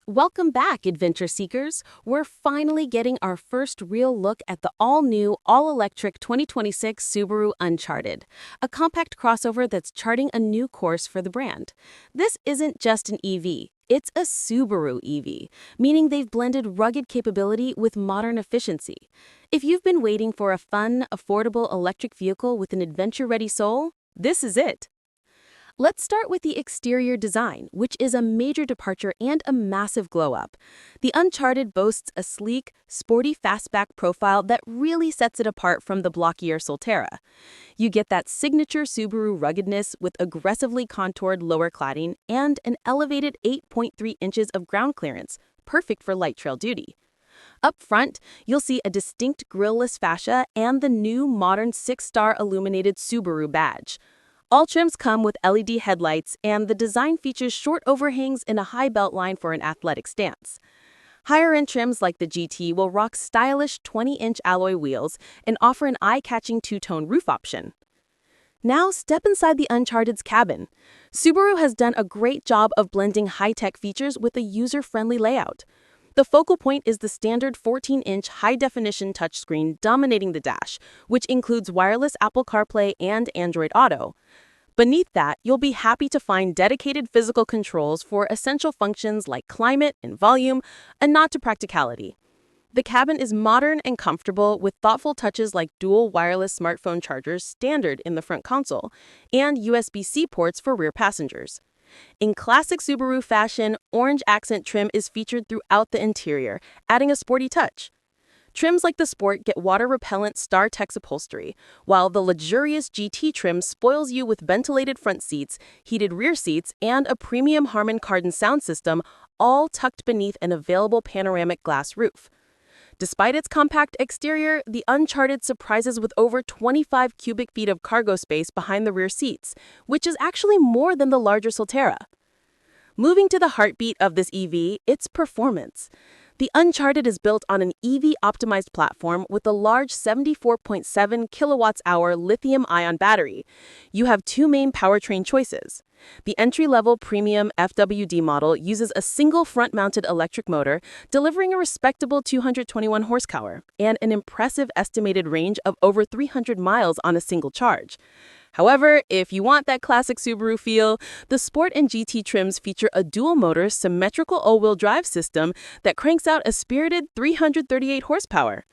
Welcome back, adventure seekers. We're finally getting our first real look at the all-new, all-electric 2026 Subaru Uncharted, a compact crossover that's charting a new course for the brand. This isn't just an EV. It's a Subaru EV, meaning they've blended rugged capability with modern efficiency. If you've been waiting for a fun, affordable electric vehicle with an adventure-ready soul, this is it. Let's start with the exterior design, which is a major departure and a massive glow-up. The Uncharted boasts a sleek, sporty fastback profile that really sets it apart from the blockier Solterra. You get that signature Subaru ruggedness with aggressively contoured lower cladding and an elevated 8.3 inches of ground clearance, perfect for light trail duty. Up front, you'll see a distinct grille-less fascia and the new modern 6-star illuminated Subaru badge. All trims come with LED headlights, and the design features short overhangs and a high belt line for an athletic stance. Higher-end trims like the GT will rock stylish 20-inch alloy wheels and offer an eye-catching two-tone roof option. Now step inside the Uncharted's cabin. Subaru has done a great job of blending high-tech features with a user-friendly layout. The focal point is the standard 14-inch high-definition touchscreen dominating the dash, which includes wireless Apple CarPlay and Android Auto. Beneath that, you'll be happy to find dedicated physical controls for essential functions like climate and volume, a nod to practicality. The cabin is modern and comfortable with thoughtful touches like dual wireless smartphone chargers standard in the front console and USB-C ports for rear passengers. In classic Subaru fashion, orange accent trim is featured throughout the interior, adding a sporty touch. Trims like the Sport get water-repellent StarTex upholstery, while the luxurious GT trim spoils you with ventilated front seats, heated rear seats, and a premium Harman Kardon sound system, all tucked beneath an available panoramic glass roof. Despite its compact exterior, the Uncharted surprises with over 25 cubic feet of cargo space behind the rear seats, which is actually more than the larger Solterra. Moving to the heartbeat of this EV, its performance. The Uncharted is built on an EV-optimized platform with a large 74.7 kilowatt-hour lithium-ion battery. You have two main powertrain choices. The entry-level premium FWD model uses a single front-mounted electric motor, delivering a respectable 221 horsepower and an impressive estimated range of over 300 miles on a single charge. However, if you want that classic Subaru feel, the Sport and GT trims feature a dual-motor symmetrical all-wheel drive system that cranks out a spirited 338 horsepower.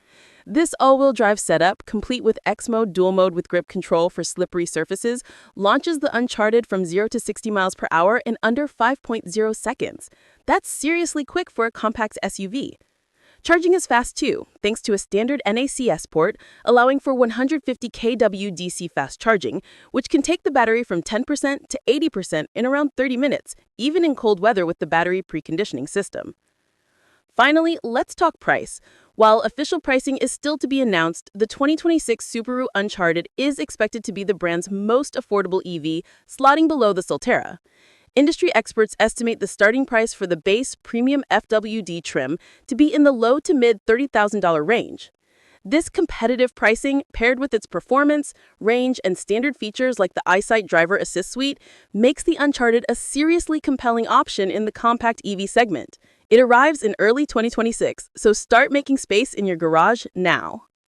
This all-wheel drive setup, complete with X-Mode dual mode with grip control for slippery surfaces, launches the Uncharted from 0 to 60 miles per hour in under 5.0 seconds. That's seriously quick for a compact SUV. Charging is fast too, thanks to a standard NACS port, allowing for 150 kW DC fast charging, which can take the battery from 10% to 80% in around 30 minutes, even in cold weather with the battery preconditioning system. Finally, let's talk price. While official pricing is still to be announced, the 2026 Subaru Uncharted is expected to be the brand's most affordable EV, slotting below the Solterra. Industry experts estimate the starting price for the base premium FWD trim to be in the low to mid $30,000 range. This competitive pricing, paired with its performance, range, and standard features like the EyeSight Driver Assist Suite, makes the Uncharted a seriously compelling option in the compact EV segment. It arrives in early 2026, so start making space in your garage now.